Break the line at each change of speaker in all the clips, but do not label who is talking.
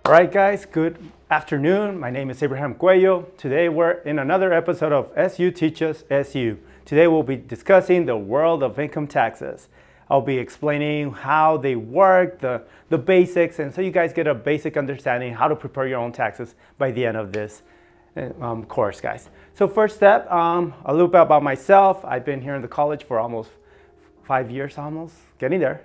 All right, guys, good afternoon. My name is Abraham Cuello. Today we're in another episode of SU Teaches SU. Today we'll be discussing the world of income taxes. I'll be explaining how they work, the basics, and so you guys get a basic understanding how to prepare your own taxes by the end of this course, guys. So first step, a little bit about myself. I've been here in the college for almost 5 years, getting there.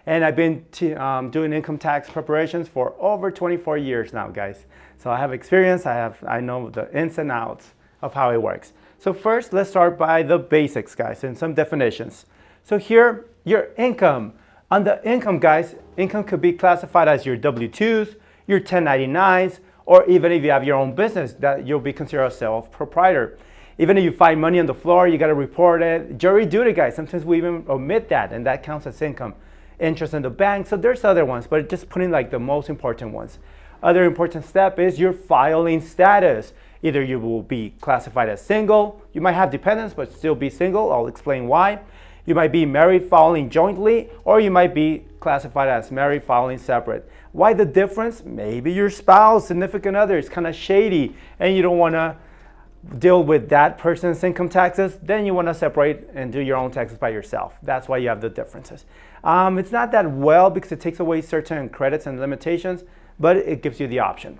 And I've been doing income tax preparations for over 24 years now, guys. So I have experience, I know the ins and outs of how it works. So first, let's start by the basics, guys, and some definitions. So here, your income. On the income, guys, income could be classified as your W-2s, your 1099s, or even if you have your own business, that you'll be considered a self-proprietor. Even if you find money on the floor, you got to report it. Jury duty, guys, sometimes we even omit that, and that counts as income. Interest in the bank, so there's other ones, but just putting like the most important ones. Other important step is your filing status. Either you will be classified as single, you might have dependents, but still be single. I'll explain why. You might be married filing jointly, or you might be classified as married filing separate. Why the difference? Maybe your spouse, significant other is kind of shady, and you don't want to deal with that person's income taxes, then you want to separate and do your own taxes by yourself. That's why you have the differences. It's not that well because it takes away certain credits and limitations, but it gives you the option.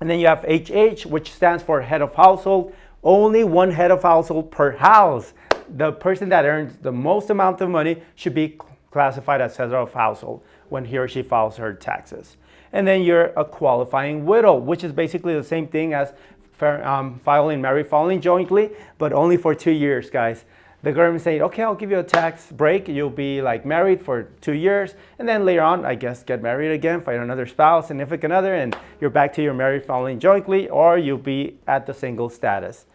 And then you have HH, which stands for head of household. Only one head of household per house. The person that earns the most amount of money should be classified as head of household when he or she files her taxes. And then you're a qualifying widow, which is basically the same thing as married filing jointly, but only for 2 years, guys. The government saying, okay, I'll give you a tax break. You'll be like married for 2 years, and then later on, I guess, get married again, find another spouse, significant other, and you're back to your married filing jointly, or you'll be at the single status.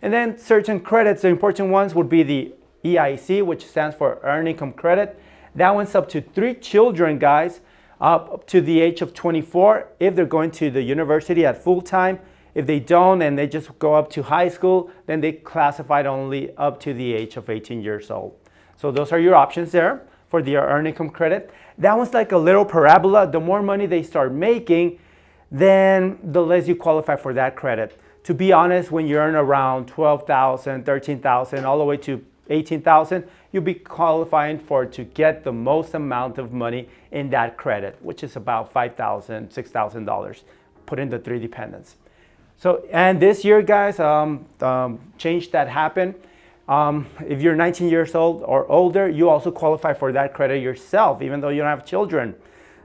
And then certain credits, the important ones would be the EIC, which stands for Earned Income Credit. That one's up to 3 children, guys, up to the age of 24 if they're going to the university at full time. If they don't and they just go up to high school, then they classified only up to the age of 18 years old. So those are your options there for the earned income credit. That one's like a little parabola. The more money they start making, then the less you qualify for that credit. To be honest, when you earn around 12,000, 13,000, all the way to 18,000, you'll be qualifying to get the most amount of money in that credit, which is about $5,000, $6,000, put in the 3 dependents. So, and this year, guys, change that happened. If you're 19 years old or older, you also qualify for that credit yourself, even though you don't have children.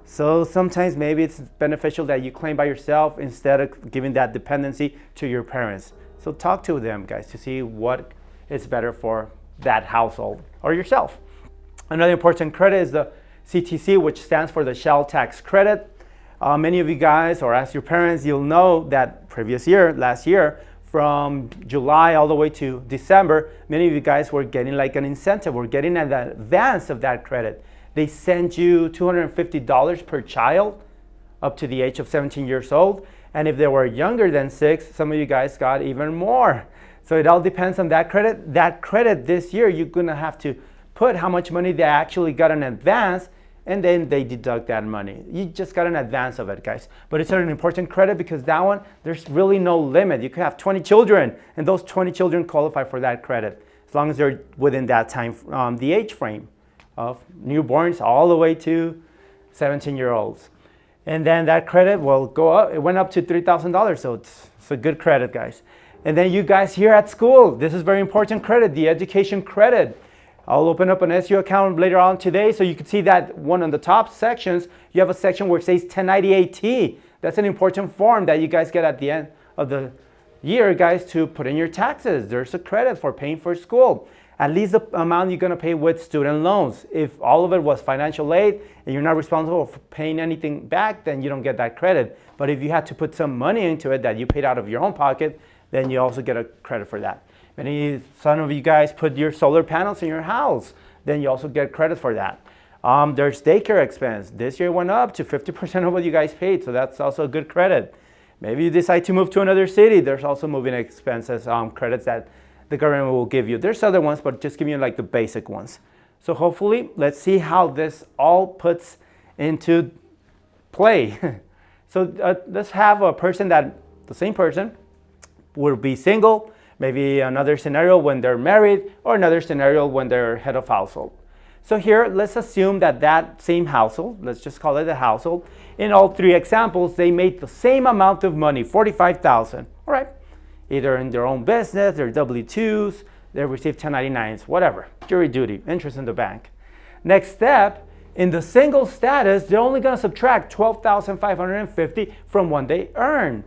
So sometimes maybe it's beneficial that you claim by yourself instead of giving that dependency to your parents. So talk to them, guys, to see what is better for that household or yourself. Another important credit is the CTC, which stands for the Child Tax Credit. Many of you guys, or ask your parents, you'll know that last year, from July all the way to December, many of you guys were getting like an incentive. We're getting an advance of that credit. They send you $250 per child up to the age of 17 years old. And if they were younger than 6, some of you guys got even more. So it all depends on that credit. That credit this year, you're gonna have to put how much money they actually got in advance, and then they deduct that money. You just got an advance of it, guys. But it's an important credit because that one, there's really no limit. You could have 20 children, and those 20 children qualify for that credit, as long as they're within that time, the age frame of newborns all the way to 17-year-olds. And then that credit will go up. It went up to $3,000, so it's a good credit, guys. And then you guys here at school, this is very important credit, the education credit. I'll open up an SU account later on today so you can see that one on the top sections. You have a section where it says 1098T. That's an important form that you guys get at the end of the year, guys, to put in your taxes. There's a credit for paying for school. At least the amount you're going to pay with student loans. If all of it was financial aid and you're not responsible for paying anything back, then you don't get that credit. But if you had to put some money into it that you paid out of your own pocket, then you also get a credit for that. Some of you guys put your solar panels in your house, then you also get credit for that. There's daycare expense. This year went up to 50% of what you guys paid, so that's also a good credit. Maybe you decide to move to another city. There's also moving expenses, credits that the government will give you. There's other ones, but just give you like the basic ones. So hopefully, let's see how this all puts into play. So let's have a person that, the same person, will be single, maybe another scenario when they're married, or another scenario when they're head of household. So here, let's assume that that same household, let's just call it a household, in all three examples, they made the same amount of money, $45,000, all right? Either in their own business, their W-2s, they received 1099s, whatever, jury duty, interest in the bank. Next step, in the single status, they're only gonna subtract $12,550 from what they earn.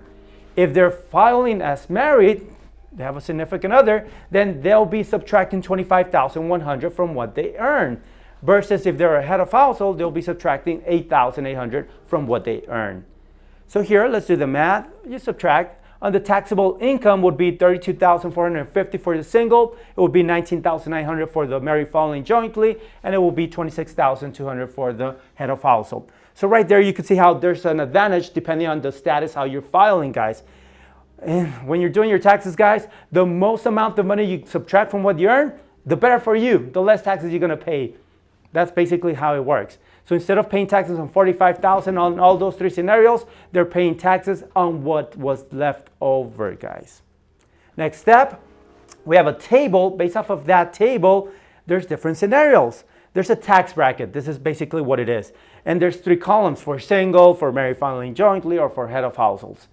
If they're filing as married, they have a significant other, then they'll be subtracting $25,100 from what they earn. Versus if they're a head of household, they'll be subtracting $8,800 from what they earn. So here, let's do the math. You subtract. On the taxable income would be $32,450 for the single. It would be $19,900 for the married filing jointly, and it will be $26,200 for the head of household. So right there, you can see how there's an advantage depending on the status, how you're filing, guys. And when you're doing your taxes, guys, the most amount of money you subtract from what you earn, the better for you, the less taxes you're gonna pay. That's basically how it works. So instead of paying taxes on $45,000 on all those three scenarios, they're paying taxes on what was left over, guys. Next step, we have a table. Based off of that table, there's different scenarios. There's a tax bracket. This is basically what it is. And there's three columns for single, for married filing jointly, or for head of households.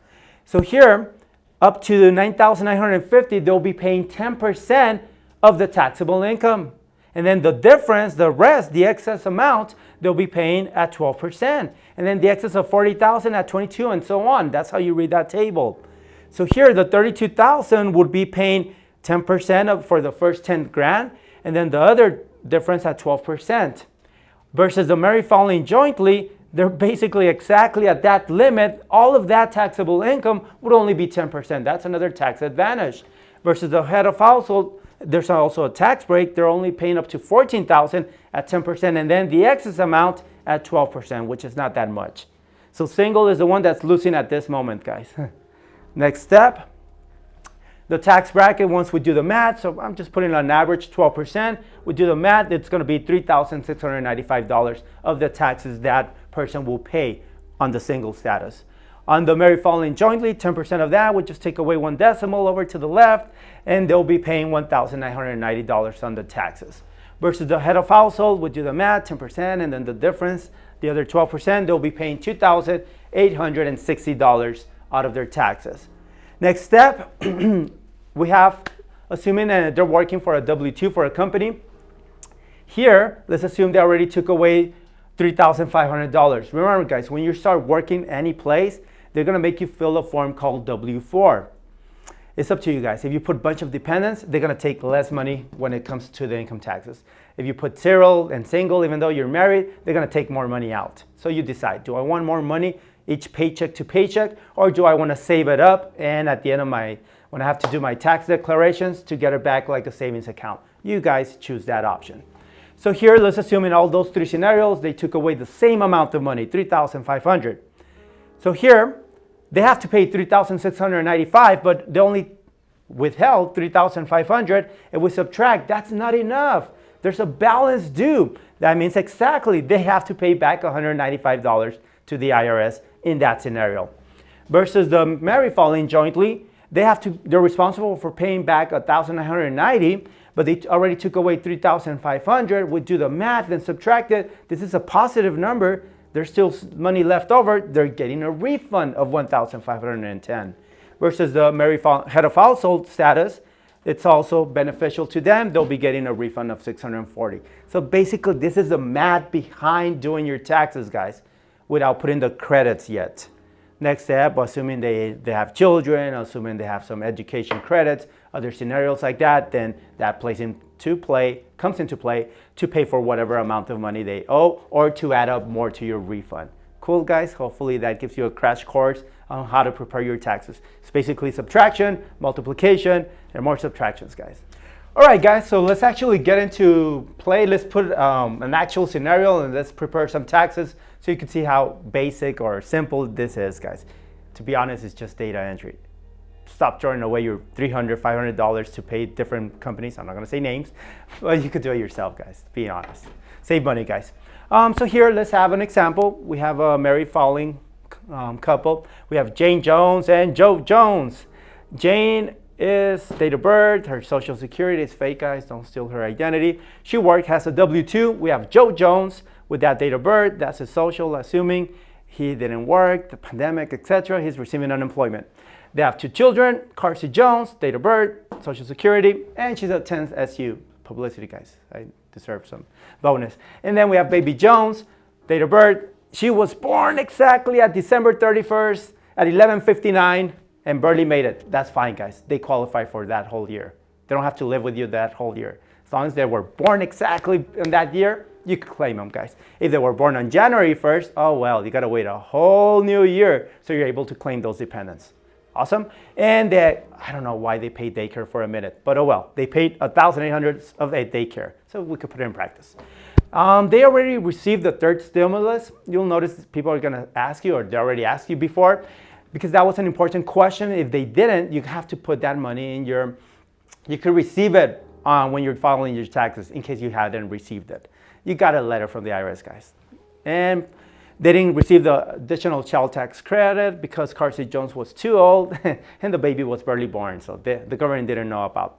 So here, up to $9,950, they'll be paying 10% of the taxable income. And then the difference, the rest, the excess amount, they'll be paying at 12%. And then the excess of $40,000 at 22%, and so on. That's how you read that table. So here, the $32,000 would be paying 10% for the first 10 grand, and then the other difference at 12%. Versus the married filing jointly, they're basically exactly at that limit. All of that taxable income would only be 10%. That's another tax advantage. Versus the head of household, there's also a tax break. They're only paying up to $14,000 at 10%, and then the excess amount at 12%, which is not that much. So single is the one that's losing at this moment, guys. Next step, the tax bracket, once we do the math, so I'm just putting on average 12%. We do the math, it's gonna be $3,695 of the taxes that person will pay on the single status. On the married filing jointly, 10% of that would just take away one decimal over to the left, and they'll be paying $1,990 on the taxes. Versus the head of household, we do the math, 10%, and then the difference, the other 12%, they'll be paying $2,860 out of their taxes. Next step, we have, assuming that they're working for a W-2 for a company. Here, let's assume they already took away $3,500. Remember, guys, when you start working any place, they're gonna make you fill a form called W-4. It's up to you guys. If you put a bunch of dependents, they're gonna take less money when it comes to the income taxes. If you put zero and single, even though you're married, they're gonna take more money out. So you decide, do I want more money each paycheck to paycheck, or do I wanna save it up and at the end of when I have to do my tax declarations to get it back like a savings account? You guys choose that option. So here, let's assume in all those three scenarios, they took away the same amount of money, $3,500. So here, they have to pay $3,695, but they only withheld $3,500. If we subtract, that's not enough. There's a balance due. That means exactly they have to pay back $195 to the IRS in that scenario. Versus the married filing jointly, they're responsible for paying back $1,990, but they already took away $3,500. We do the math and subtract it. This is a positive number. There's still money left over. They're getting a refund of $1,510. Versus the married head of household status, it's also beneficial to them. They'll be getting a refund of $640. So basically, this is the math behind doing your taxes, guys, without putting the credits yet. Next step, assuming they have children, assuming they have some education credits, other scenarios like that, then that comes into play to pay for whatever amount of money they owe or to add up more to your refund. Cool, guys? Hopefully that gives you a crash course on how to prepare your taxes. It's basically subtraction, multiplication, and more subtractions, guys. All right, guys, so let's actually get into play. Let's put an actual scenario and let's prepare some taxes so you can see how basic or simple this is, guys. To be honest, it's just data entry. Stop throwing away your $300, $500 to pay different companies. I'm not gonna say names, but you could do it yourself, guys, be honest. Save money, guys. So here, let's have an example. We have a married filing couple. We have Jane Jones and Joe Jones. Jane is date of birth. Her social security is fake, guys. Don't steal her identity. She works, has a W-2. We have Joe Jones with that date of birth. That's his social, assuming he didn't work, the pandemic, etc. He's receiving unemployment. They have 2 children. Carsey Jones, date of birth, social security, and she's attends SU. Publicity, guys. I deserve some bonus. And then we have baby Jones, date of birth. She was born exactly at December 31st at 11:59 and barely made it. That's fine, guys. They qualify for that whole year. They don't have to live with you that whole year. As long as they were born exactly in that year, you can claim them, guys. If they were born on January 1st, oh well, you gotta wait a whole new year so you're able to claim those dependents. Awesome. And I don't know why they paid daycare for a minute, but oh well. They paid $1,800 of a daycare, so we could put it in practice. They already received the 3rd stimulus. You'll notice people are gonna ask you, or they already asked you before, because that was an important question. If they didn't, you have to put that money in you could receive it when you're filing your taxes in case you hadn't received it. You got a letter from the IRS, guys. And they didn't receive the additional child tax credit because Carsey Jones was too old and the baby was barely born. So the government didn't know about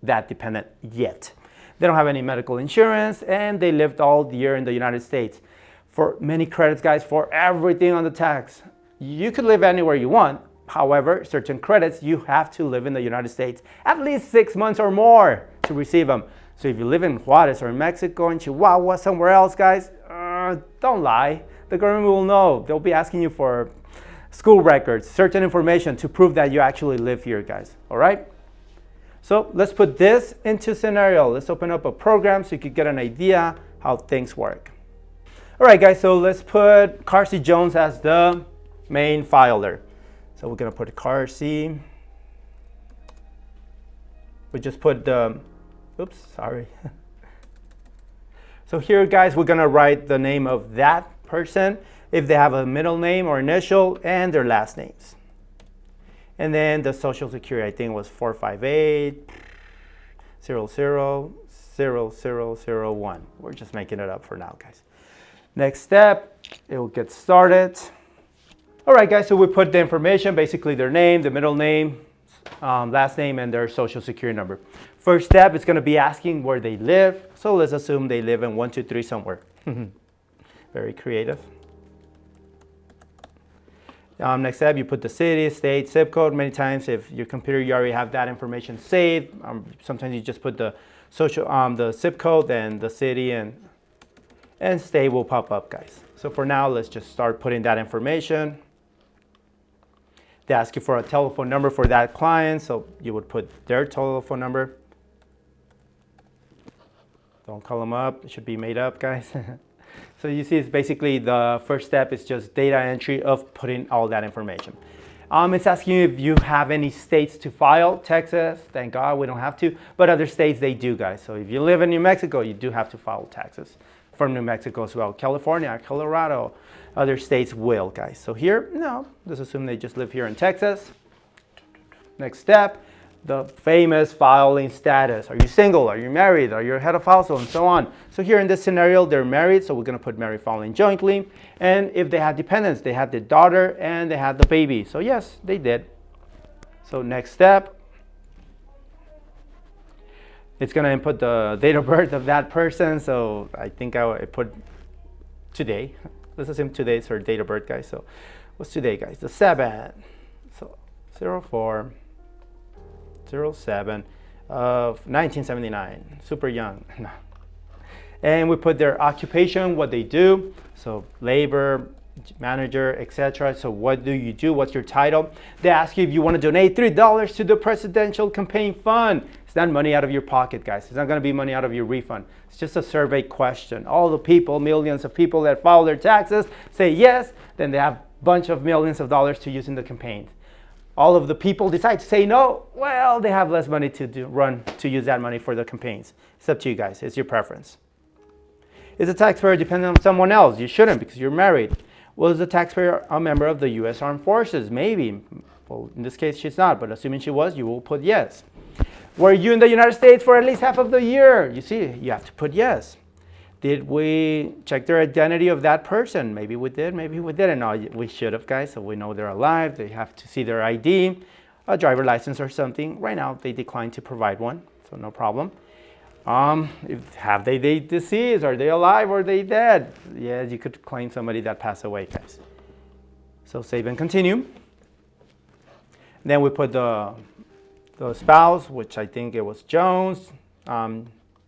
that dependent yet. They don't have any medical insurance and they lived all year in the United States. For many credits, guys, for everything on the tax. You could live anywhere you want. However, certain credits, you have to live in the United States at least 6 months or more to receive them. So if you live in Juarez or in Mexico, in Chihuahua, somewhere else, guys, don't lie. The government will know. They'll be asking you for school records, certain information to prove that you actually live here, guys. All right? So let's put this into scenario. Let's open up a program so you can get an idea how things work. All right, guys, so let's put Carsey Jones as the main filer. So we're going to put Carsey. We just put the, oops, sorry. So here, guys, we're going to write the name of that person, if they have a middle name or initial, and their last names. And then the social security, I think, was 458 00 0001. We're just making it up for now, guys. Next step, it will get started. All right, guys, so we put the information, basically their name, the middle name, last name, and their social security number. First step is going to be asking where they live. So let's assume they live in 123 somewhere. Very creative. Next step, you put the city, state, zip code. Many times, if your computer, you already have that information saved. Sometimes you just put the the zip code and the city and state will pop up, guys. So for now, let's just start putting that information. They ask you for a telephone number for that client, so you would put their telephone number. Don't call them up, it should be made up, guys. So you see, it's basically the first step is just data entry of putting all that information. It's asking you if you have any states to file. Texas, thank God we don't have to, but other states they do, guys. So if you live in New Mexico, you do have to file taxes from New Mexico as well. California, Colorado, other states will, guys. So here, no, let's assume they just live here in Texas. Next step, the famous filing status. Are you single? Are you married? Are you head of household? And so on. So here in this scenario, they're married, so we're going to put married filing jointly. And if they had dependents, they had the daughter and they had the baby. So yes, they did. So next step, it's going to input the date of birth of that person. So I think I put today. Let's assume today is her date of birth, guys. So what's today, guys? The 7th. So 04/07 of 1979. Super young. And we put their occupation, what they do. So labor, manager, etc. So what do you do? What's your title? They ask you if you want to donate $3 to the presidential campaign fund. It's not money out of your pocket, guys. It's not going to be money out of your refund. It's just a survey question. All the people, millions of people that file their taxes say yes, then they have a bunch of millions of dollars to use in the campaign. All of the people decide to say no, well, they have less money to use that money for the campaigns. It's up to you guys. It's your preference. Is a taxpayer dependent on someone else? You shouldn't, because you're married. Was the taxpayer a member of the U.S. Armed Forces? Maybe. Well, in this case, she's not, but assuming she was, you will put yes. Were you in the United States for at least half of the year? You see, you have to put yes. Did we check their identity of that person? Maybe we did, maybe we didn't. No, we should have, guys, so we know they're alive. They have to see their ID, a driver license or something. Right now, they declined to provide one, so no problem. Have they deceased? Are they alive or are they dead? Yes, you could claim somebody that passed away, guys. So save and continue. Then we put the spouse, which I think it was Jones,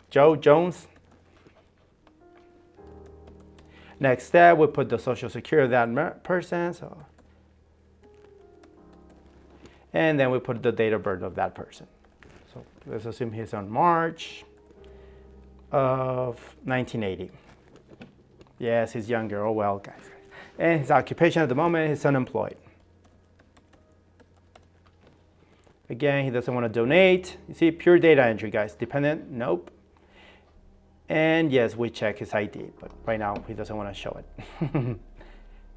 Joe Jones. Next step, we put the social security of that person. And then we put the date of birth of that person. So let's assume he's on March of 1980. Yes, he's younger. Oh well, guys. And his occupation at the moment is unemployed. Again, he doesn't want to donate. You see, pure data entry, guys. Dependent, nope. And yes, we check his ID, but right now he doesn't want to show it.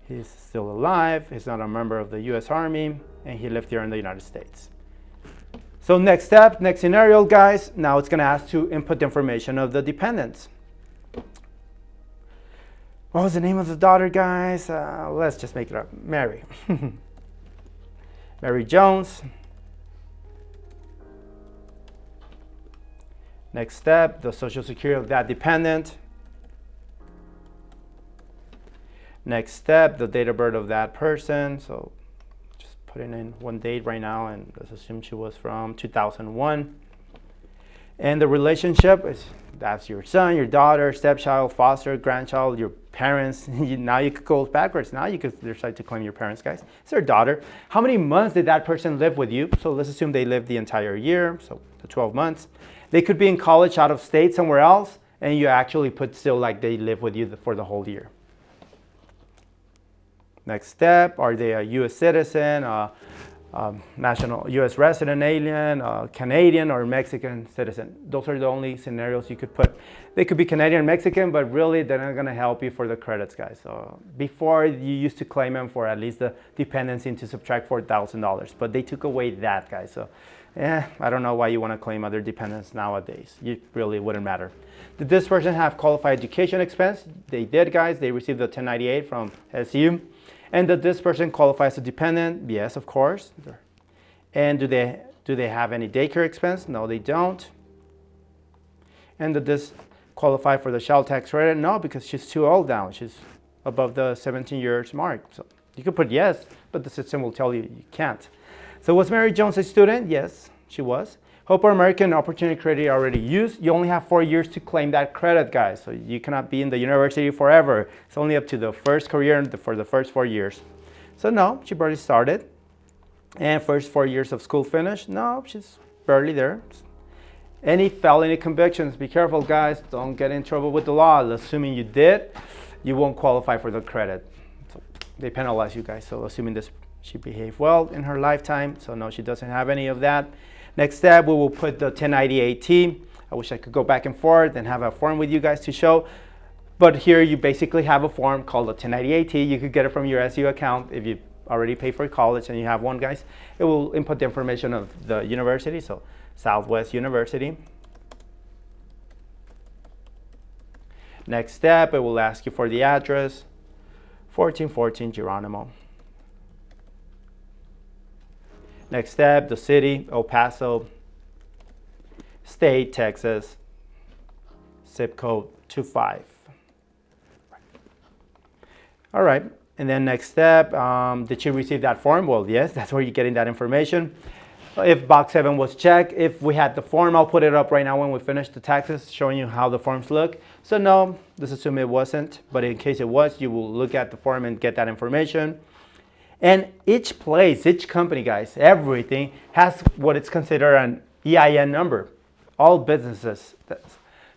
He's still alive. He's not a member of the U.S. Army, and he lived here in the United States. So next step, next scenario, guys. Now it's going to ask to input the information of the dependents. What was the name of the daughter, guys? Let's just make it up. Mary. Mary Jones. Next step, the social security of that dependent. Next step, the date of birth of that person. So just putting in one date right now, and let's assume she was from 2001. And the relationship is, that's your son, your daughter, stepchild, foster, grandchild, your parents. Now you could go backwards. Now you could decide to claim your parents, guys. It's their daughter. How many months did that person live with you? So let's assume they lived the entire year, so the 12 months. They could be in college out of state somewhere else, and you actually put still like they live with you for the whole year. Next step, are they a U.S. citizen, national U.S. resident alien, Canadian or Mexican citizen? Those are the only scenarios you could put. They could be Canadian or Mexican, but really they're not going to help you for the credits, guys. So before, you used to claim them for at least the dependency to subtract $4,000, but they took away that, guys. So I don't know why you want to claim other dependents nowadays. It really wouldn't matter. Did this person have qualified education expense? They did, guys. They received the 1098 from SU. And did this person qualify as a dependent? Yes, of course. And do they have any daycare expense? No, they don't. And did this qualify for the child tax credit? No, because she's too old now. She's above the 17 years mark. So you could put yes, but the system will tell you you can't. So was Mary Jones a student? Yes, she was. Hope or American Opportunity Credit already used. You only have 4 years to claim that credit, guys. So you cannot be in the university forever. It's only up to the first career for the first 4 years. So no, she barely started. And first 4 years of school finished? No, she's barely there. Any felony convictions? Be careful, guys. Don't get in trouble with the law. Assuming you did, you won't qualify for the credit. So they penalize you, guys. So assuming this, she behaved well in her lifetime. So no, she doesn't have any of that. Next step, we will put the 1098T. I wish I could go back and forth and have a form with you guys to show. But here you basically have a form called a 1098T. You could get it from your SU account if you already pay for college and you have one, guys. It will input the information of the university, so Southwest University. Next step, it will ask you for the address, 1414 Geronimo. Next step, the city, El Paso, state, Texas, zip code 25. All right, and then next step, did you receive that form? Well, yes, that's where you're getting that information. If box 7 was checked, if we had the form, I'll put it up right now when we finish the taxes, showing you how the forms look. So no, let's assume it wasn't, but in case it was, you will look at the form and get that information. And each place, each company, guys, everything has what is considered an EIN number. All businesses.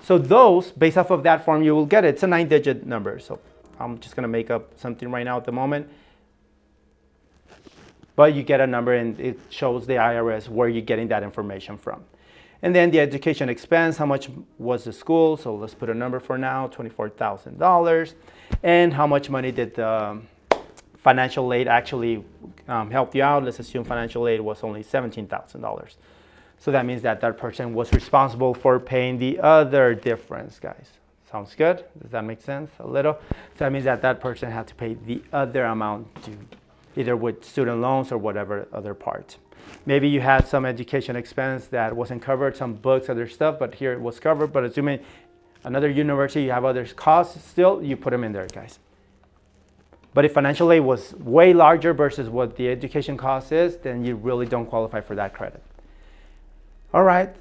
So those, based off of that form, you will get it. It's a 9-digit number. So I'm just going to make up something right now at the moment. But you get a number and it shows the IRS where you're getting that information from. And then the education expense, how much was the school? So let's put a number for now, $24,000. And how much money did the financial aid actually help you out? Let's assume financial aid was only $17,000. So that means that that person was responsible for paying the other difference, guys. Sounds good? Does that make sense a little? So that means that that person had to pay the other amount due, either with student loans or whatever other part. Maybe you had some education expense that wasn't covered, some books, other stuff, but here it was covered. But assuming another university, you have other costs still, you put them in there, guys. But if financial aid was way larger versus what the education cost is, then you really don't qualify for that credit. All right,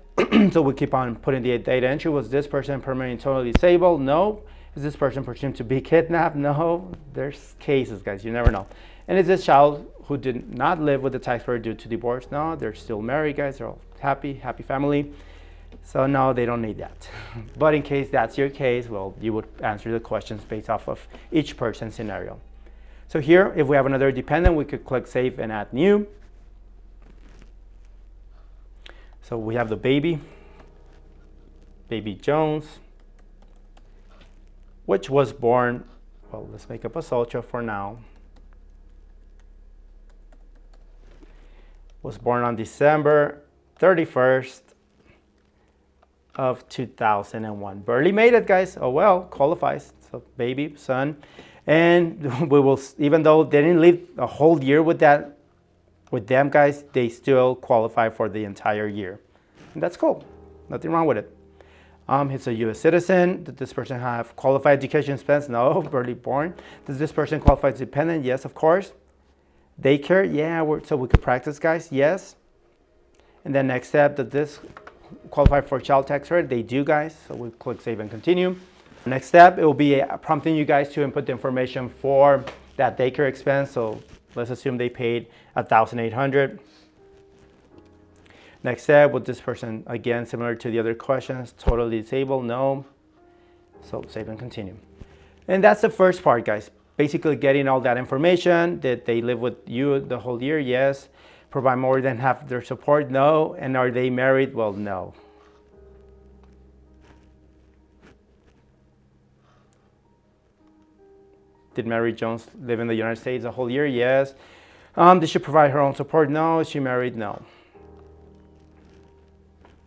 so we keep on putting the data entry. Was this person permanently totally disabled? No. Is this person presumed to be kidnapped? No. There's cases, guys, you never know. And is this child who did not live with the taxpayer due to divorce? No, they're still married, guys. They're all happy family. So no, they don't need that. But in case that's your case, well, you would answer the questions based off of each person's scenario. So here, if we have another dependent, we could click Save and Add New. So we have the baby Jones, which was born, well, let's make up a Socha for now. Was born on December 31st of 2001. Barely made it, guys. Oh well, qualifies. So baby, son. And we will, even though they didn't live a whole year with them, guys, they still qualify for the entire year. And that's cool. Nothing wrong with it. He's a U.S. citizen. Does this person have qualified education expense? No, barely born. Does this person qualify as dependent? Yes, of course. Daycare? Yeah, so we could practice, guys. Yes. And then next step, does this qualify for child tax credit? They do, guys. So we click Save and Continue. Next step, it will be prompting you guys to input the information for that daycare expense. So let's assume they paid $1,800. Next step, with this person, again, similar to the other questions, totally disabled, no. So Save and Continue. And that's the first part, guys. Basically getting all that information. Did they live with you the whole year? Yes. Provide more than half their support? No. And are they married? Well, no. Did Mary Jones live in the United States the whole year? Yes. Did she provide her own support? No. Is she married? No.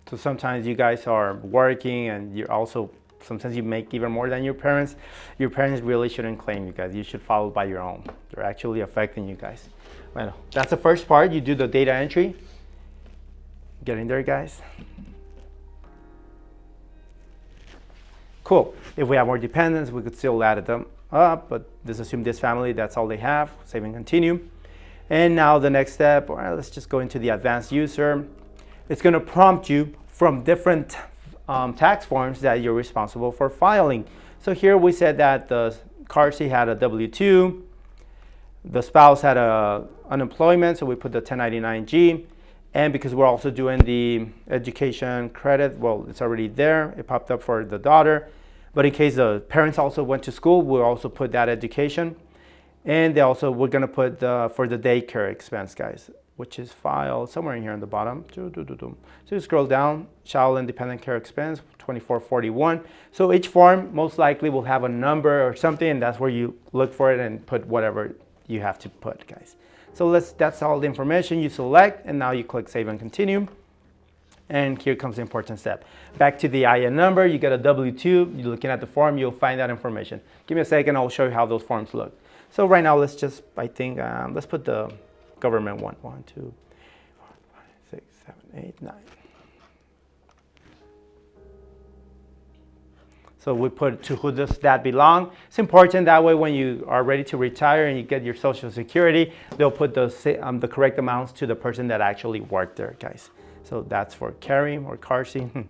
So sometimes you guys are working and you're also, sometimes you make even more than your parents. Your parents really shouldn't claim you guys. You should follow by your own. They're actually affecting you guys. Well, that's the first part. You do the data entry. Get in there, guys. Cool. If we have more dependents, we could still add them up, but let's assume this family, that's all they have. Save and Continue. And now the next step, well, let's just go into the advanced user. It's going to prompt you from different tax forms that you're responsible for filing. So here we said that the Carsey had a W-2, the spouse had a unemployment, so we put the 1099-G. And because we're also doing the education credit, well, it's already there. It popped up for the daughter. But in case the parents also went to school, we'll also put that education. And they also, we're going to put for the daycare expense, guys, which is filed somewhere in here on the bottom. So you scroll down, child independent care expense, 2441. So each form most likely will have a number or something, and that's where you look for it and put whatever you have to put, guys. So that's all the information you select, and now you click Save and Continue. And here comes the important step. Back to the IN number, you get a W-2, you're looking at the form, you'll find that information. Give me a second, I'll show you how those forms look. So right now, let's just, I think, let's put the government one. 1, 2, 4, 5, 6, 7, 8, 9. So we put to who does that belong. It's important that way when you are ready to retire and you get your Social Security, they'll put the correct amounts to the person that actually worked there, guys. So that's for Karim or Carsey.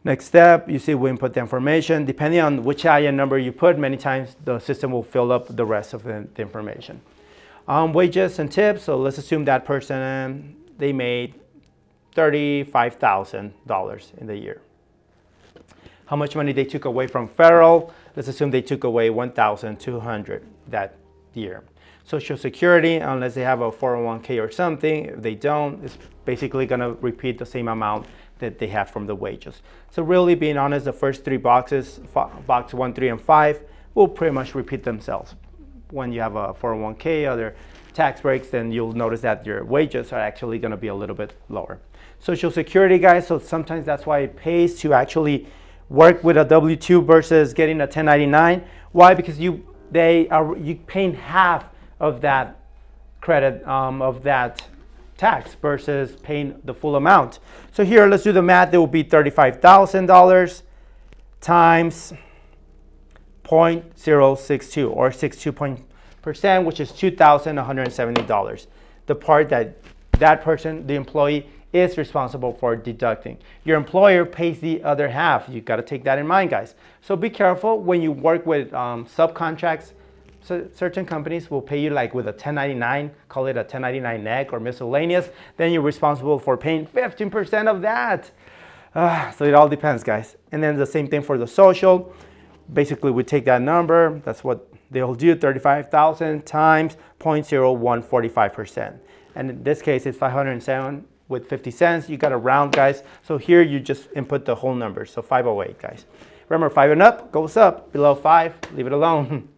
Next step, you see we input the information. Depending on which IN number you put, many times the system will fill up the rest of the information. Wages and tips, so let's assume that person, they made $35,000 in the year. How much money they took away from federal? Let's assume they took away $1,200 that year. Social Security, unless they have a 401k or something, if they don't, it's basically going to repeat the same amount that they have from the wages. So really, being honest, the first three boxes, box 1, 3, and 5, will pretty much repeat themselves. When you have a 401k, other tax breaks, then you'll notice that your wages are actually going to be a little bit lower. Social Security, guys, so sometimes that's why it pays to actually work with a W-2 versus getting a 1099. Why? Because you paying half of that credit of that tax versus paying the full amount. So here, let's do the math. It will be $35,000 times 0.062 or 62%, which is $2,170. The part that person, the employee, is responsible for deducting. Your employer pays the other half. You got to take that in mind, guys. So be careful when you work with subcontracts. So certain companies will pay you like with a 1099, call it a 1099 neg or miscellaneous. Then you're responsible for paying 15% of that. So it all depends, guys. And then the same thing for the social. Basically, we take that number. That's what they'll do, 35,000 times 0.0145%. And in this case, it's 507 with 50 cents. You got to round, guys. So here you just input the whole number. So 508, guys. Remember, 5 and up goes up. Below 5, leave it alone.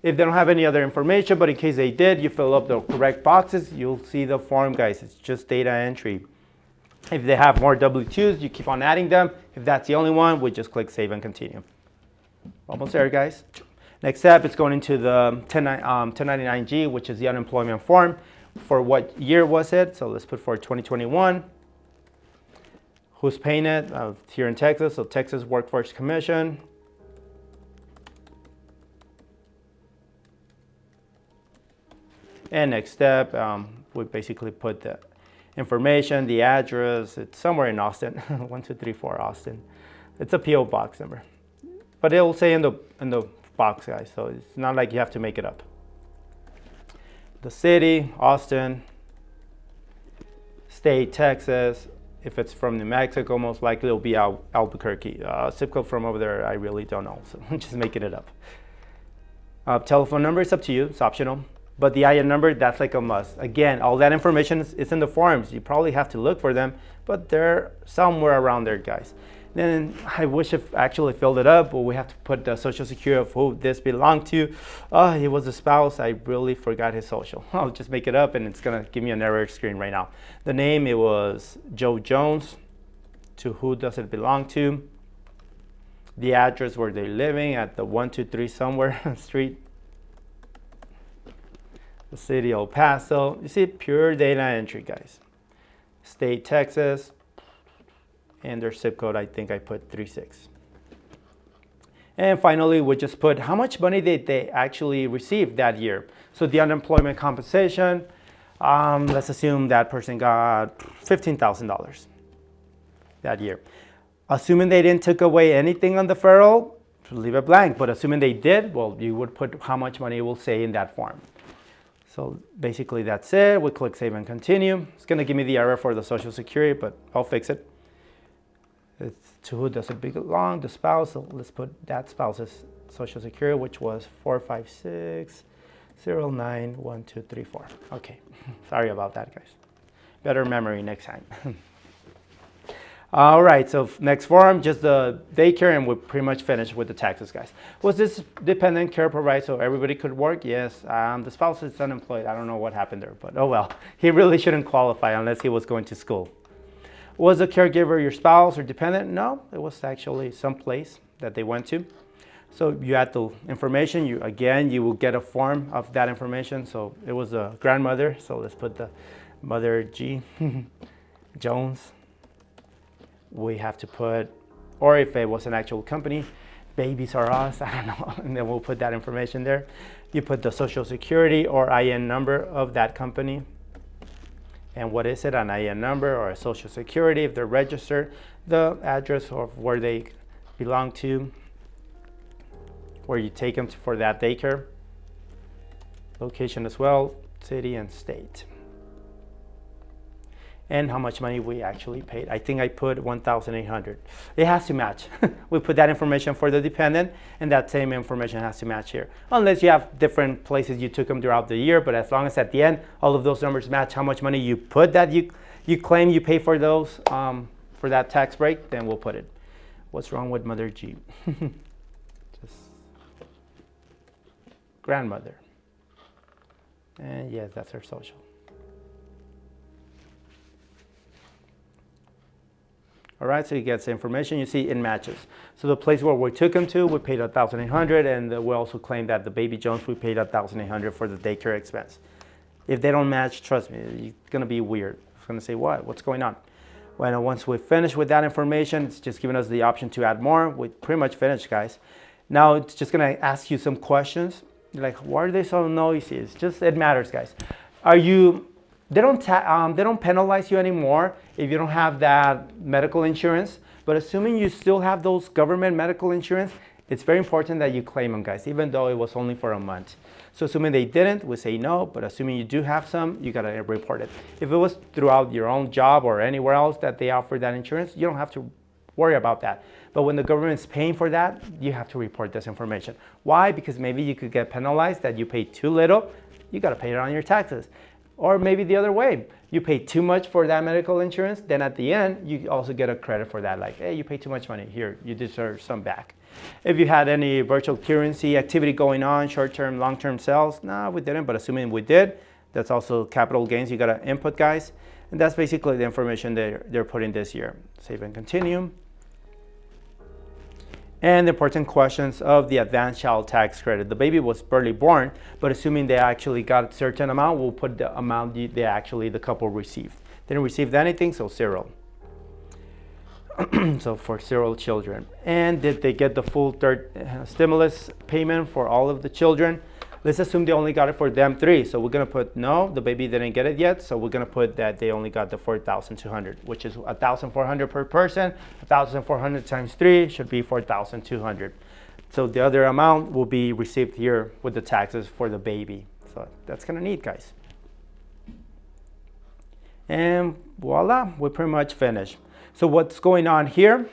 If they don't have any other information, but in case they did, you fill up the correct boxes. You'll see the form, guys. It's just data entry. If they have more W-2s, you keep on adding them. If that's the only one, we just click Save and Continue. Almost there, guys. Next step, it's going into the 1099-G, which is the unemployment form. For what year was it? So let's put for 2021. Who's paying it? Here in Texas, so Texas Workforce Commission. And next step, we basically put the information, the address. It's somewhere in Austin, 1234 Austin. It's a PO box number, but it will say in the box, guys. So it's not like you have to make it up. The city, Austin. State, Texas. If it's from New Mexico, most likely it'll be Albuquerque. Zip code from over there, I really don't know. So I'm just making it up. Telephone number is up to you. It's optional. But the IN number, that's like a must. Again, all that information is in the forms. You probably have to look for them, but they're somewhere around there, guys. Then I wish I actually filled it up, but we have to put the social security of who this belonged to. Oh, he was a spouse. I really forgot his social. I'll just make it up and it's gonna give me an error screen right now. The name, it was Joe Jones. To who does it belong to? The address where they're living at the 123 somewhere street. The city, El Paso. You see, pure data entry, guys. State, Texas. And their zip code, I think I put 36. And finally, we just put how much money did they actually receive that year. So the unemployment compensation, let's assume that person got $15,000 that year. Assuming they didn't take away anything on the federal, leave it blank. But assuming they did, well, you would put how much money it will say in that form. So basically that's it. We click Save and Continue. It's gonna give me the error for the Social Security, but I'll fix it. It's to who does it belong, the spouse. So let's put that spouse's Social Security, which was 456091234. Okay, sorry about that, guys. Better memory next time. All right, so next form, just the daycare, and we're pretty much finished with the taxes, guys. Was this dependent care provided so everybody could work? Yes. The spouse is unemployed. I don't know what happened there, but oh well. He really shouldn't qualify unless he was going to school. Was the caregiver your spouse or dependent? No, it was actually some place that they went to. So you add the information. You will get a form of that information. So it was a grandmother. So let's put the mother G Jones. We have to put, or if it was an actual company, Babies R Us, I don't know, and then we'll put that information there. You put the Social Security or IN number of that company. And what is it, an IN number or a Social Security, if they're registered, the address of where they belong to, where you take them for that daycare, location as well, city and state. And how much money we actually paid. I think I put $1,800. It has to match. We put that information for the dependent, and that same information has to match here. Unless you have different places you took them throughout the year, but as long as at the end, all of those numbers match how much money you put that you claim you pay for those, for that tax break, then we'll put it. What's wrong with Mother G? Just grandmother. And yes, that's her social. All right, so he gets the information. You see it matches. So the place where we took him to, we paid $1,800, and we also claimed that the baby Jones, we paid $1,800 for the daycare expense. If they don't match, trust me, it's gonna be weird. It's gonna say, what's going on? Well, once we finish with that information, it's just giving us the option to add more. We pretty much finished, guys. Now it's just gonna ask you some questions. You're like, why are they so noisy? It matters, guys. They don't penalize you anymore if you don't have that medical insurance, but assuming you still have those government medical insurance, it's very important that you claim them, guys, even though it was only for a month. So assuming they didn't, we say no, but assuming you do have some, you gotta report it. If it was throughout your own job or anywhere else that they offer that insurance, you don't have to worry about that. But when the government's paying for that, you have to report this information. Why? Because maybe you could get penalized that you paid too little, you gotta pay it on your taxes. Or maybe the other way, you pay too much for that medical insurance, then at the end, you also get a credit for that. Like, hey, you paid too much money, here, you deserve some back. If you had any virtual currency activity going on, short-term, long-term sales, no, we didn't, but assuming we did, that's also capital gains you gotta input, guys. And that's basically the information they're putting this year. Save and continue. And the important questions of the advanced child tax credit. The baby was barely born, but assuming they actually got a certain amount, we'll put the amount the couple received. Didn't receive anything, so 0. So for 0 children. And did they get the full third stimulus payment for all of the children? Let's assume they only got it for them 3. So we're gonna put no, the baby didn't get it yet. So we're gonna put that they only got the 4,200, which is 1,400 per person. 1,400 times 3 should be 4,200. So the other amount will be received here with the taxes for the baby. So that's kind of neat, guys. And voila, we're pretty much finished. So what's going on here?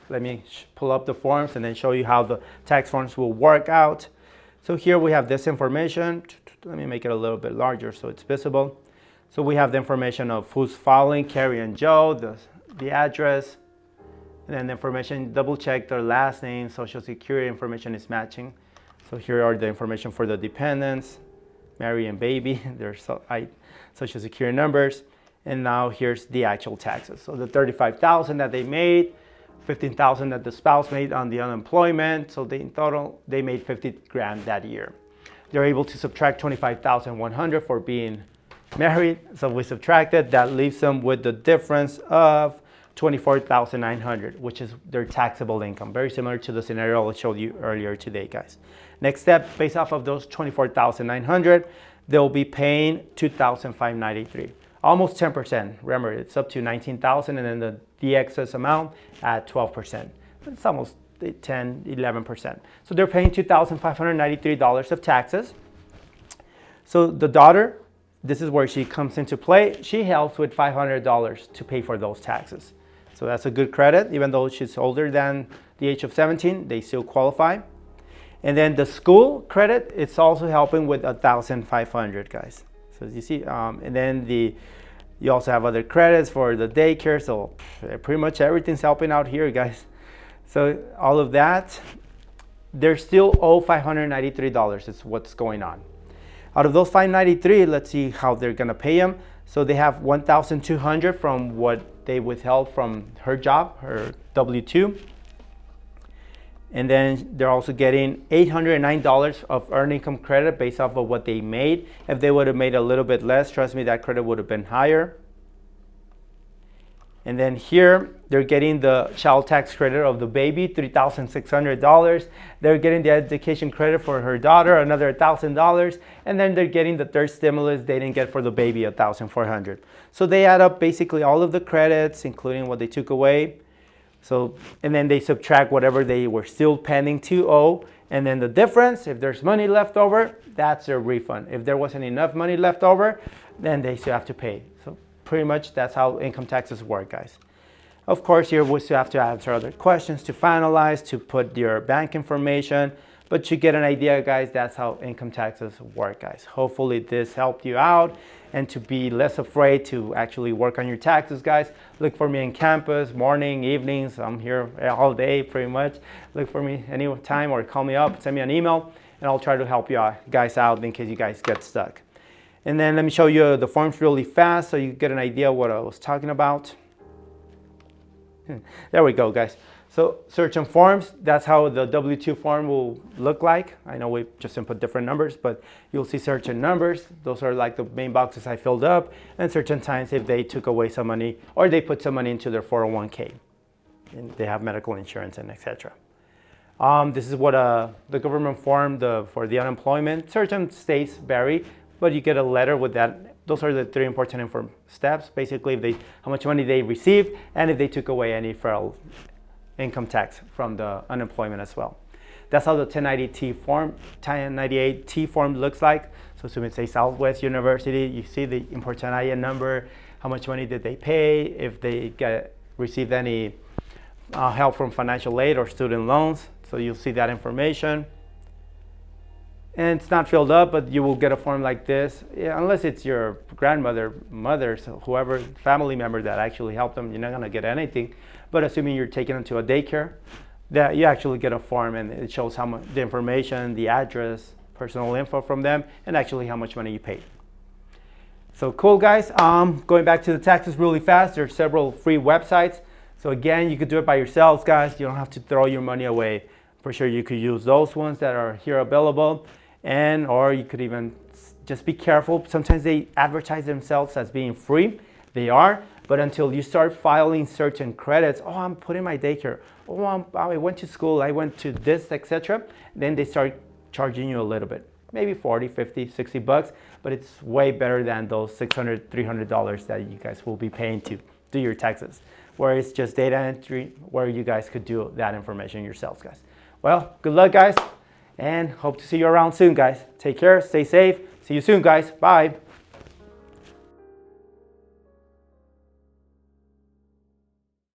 Let me pull up the forms and then show you how the tax forms will work out. So here we have this information. Let me make it a little bit larger so it's visible. So we have the information of who's filing, Carrie and Joe, the address, and then the information, double check their last name, social security information is matching. So here are the information for the dependents, Mary and baby, their social security numbers. And now here's the actual taxes. So the $35,000 that they made, $15,000 that the spouse made on the unemployment. So in total, they made 50 grand that year. They're able to subtract 25,100 for being married. So we subtracted, that leaves them with the difference of 24,900, which is their taxable income. Very similar to the scenario I showed you earlier today, guys. Next step, based off of those 24,900, they'll be paying 2,593. Almost 10%. Remember, it's up to 19,000 and then the excess amount at 12%. It's almost 10, 11%. So they're paying $2,593 of taxes. So the daughter, this is where she comes into play. She helps with $500 to pay for those taxes. So that's a good credit. Even though she's older than the age of 17, they still qualify. And then the school credit, it's also helping with 1,500, guys. So you see, and then you also have other credits for the daycare. So pretty much everything's helping out here, guys. So all of that, they're still owe $593 is what's going on. Out of those $593, let's see how they're gonna pay them. So they have $1,200 from what they withheld from her job, her W-2. And then they're also getting $809 of earned income credit based off of what they made. If they would have made a little bit less, trust me, that credit would have been higher. And then here, they're getting the child tax credit of the baby, $3,600. They're getting the education credit for her daughter, another $1,000. And then they're getting the third stimulus they didn't get for the baby, $1,400. So they add up basically all of the credits, including what they took away. So, and then they subtract whatever they were still pending to owe. And then the difference, if there's money left over, that's their refund. If there wasn't enough money left over, then they still have to pay. So pretty much that's how income taxes work, guys. Of course, here we still have to answer other questions to finalize, to put your bank information. But you get an idea, guys, that's how income taxes work, guys. Hopefully this helped you out and to be less afraid to actually work on your taxes, guys. Look for me in campus, morning, evenings. I'm here all day pretty much. Look for me anytime or call me up, send me an email, and I'll try to help you guys out in case you guys get stuck. And then let me show you the forms really fast so you get an idea of what I was talking about. There we go, guys. So search on forms, that's how the W-2 form will look like. I know we just input different numbers, but you'll see search and numbers. Those are like the main boxes I filled up, and search and times if they took away some money or they put some money into their 401k. And they have medical insurance and etc. This is what the government form for the unemployment. Certain states vary, but you get a letter with that. Those are the three important steps. Basically, how much money they received, and if they took away any federal income tax from the unemployment as well. That's how the 1098T form looks like. So assuming it says Southwest University, you see the important IN number, how much money did they pay, if they received any help from financial aid or student loans. So you'll see that information. And it's not filled up, but you will get a form like this. Yeah, unless it's your grandmother, mother, so whoever, family member that actually helped them, you're not gonna get anything. But assuming you're taking them to a daycare, that you actually get a form and it shows how much, the information, the address, personal info from them, and actually how much money you paid. So cool, guys. Going back to the taxes really fast, there's several free websites. So again, you could do it by yourselves, guys. You don't have to throw your money away. For sure, you could use those ones that are here available, or you could even just be careful. Sometimes they advertise themselves as being free. They are, but until you start filing certain credits, oh, I'm putting my daycare, oh, I went to school, I went to this, etc. Then they start charging you a little bit, maybe 40, 50, 60 bucks, but it's way better than those $600, $300 that you guys will be paying to do your taxes, where it's just data entry, where you guys could do that information yourselves, guys. Well, good luck, guys, and hope to see you around soon, guys. Take care, stay safe. See you soon, guys. Bye.